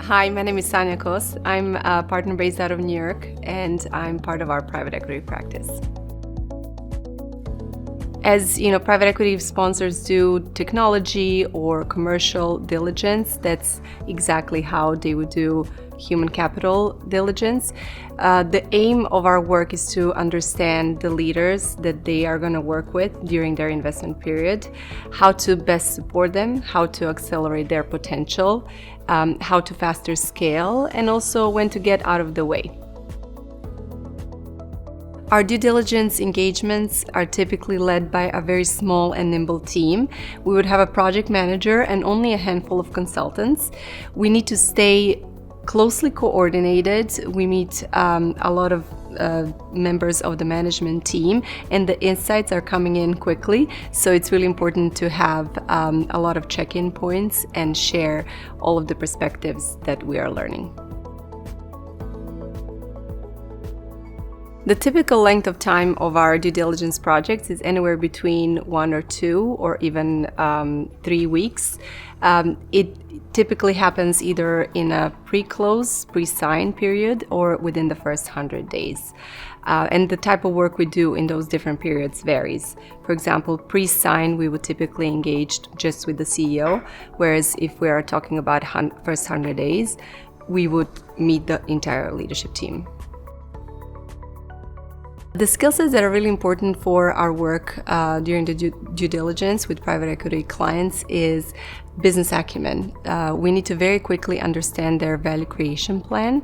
Hi, my name is Sanja Kos. I'm a partner based out of New York, and I'm part of our private equity practice. As you know, private equity sponsors do technology or commercial diligence. That's exactly how they would do human capital diligence. The aim of our work is to understand the leaders that they are going to work with during their investment period, how to best support them, how to accelerate their potential, how to faster scale, and also when to get out of the way. Our due diligence engagements are typically led by a very small and nimble team. We would have a project manager and only a handful of consultants. We need to stay closely coordinated. We meet a lot of members of the management team, and the insights are coming in quickly. So it's really important to have a lot of check-in points and share all of the perspectives that we are learning. The typical length of time of our due diligence projects is anywhere between 1 or 2 or even 3 weeks. It typically happens either in a pre-close, pre-sign period or within the first 100 days. And the type of work we do in those different periods varies. For example, pre-sign, we would typically engage just with the CEO, whereas if we are talking about first 100 days, we would meet the entire leadership team. The skill sets that are really important for our work during the due diligence with private equity clients is business acumen. We need to very quickly understand their value creation plan,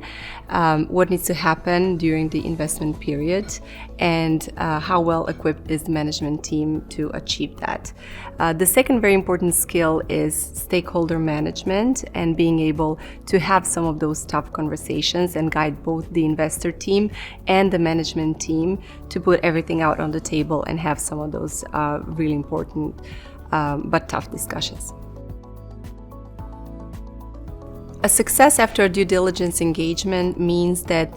what needs to happen during the investment period, and how well equipped is the management team to achieve that. The second very important skill is stakeholder management and being able to have some of those tough conversations and guide both the investor team and the management team to put everything out on the table and have some of those really important but tough discussions. A success after a due diligence engagement means that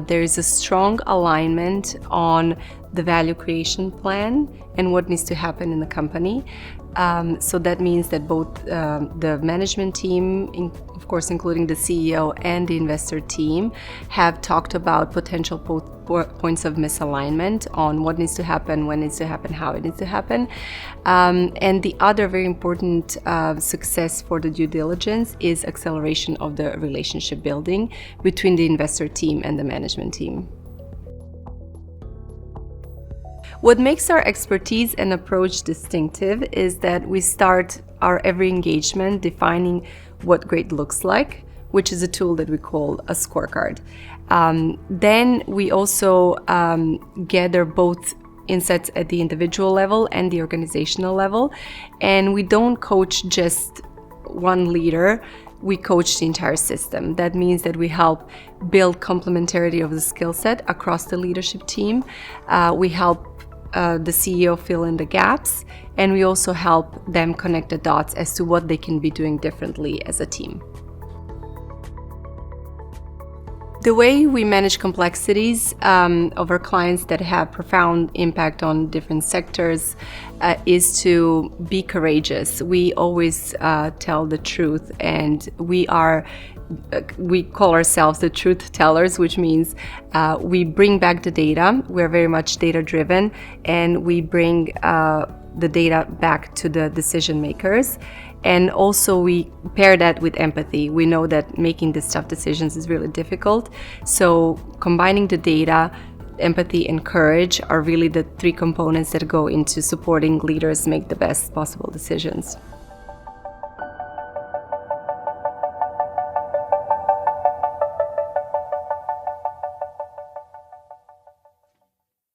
there is a strong alignment on the value creation plan and what needs to happen in the company. So that means that both the management team, of course including the CEO and the investor team, have talked about potential points of misalignment on what needs to happen, when it needs to happen, how it needs to happen. And the other very important success for the due diligence is acceleration of the relationship building between the investor team and the management team. What makes our expertise and approach distinctive is that we start our every engagement defining what great looks like, which is a tool that we call a scorecard. Then we also gather both insights at the individual level and the organizational level, and we don't coach just one leader. We coach the entire system. That means that we help build complementarity of the skill set across the leadership team. We help the CEO fill in the gaps, and we also help them connect the dots as to what they can be doing differently as a team. The way we manage complexities of our clients that have profound impact on different sectors is to be courageous. We always tell the truth, and we call ourselves the truth tellers, which means we bring back the data. We're very much data driven, and we bring the data back to the decision makers. And also we pair that with empathy. We know that making these tough decisions is really difficult. So combining the data, empathy, and courage are really the 3 components that go into supporting leaders make the best possible decisions.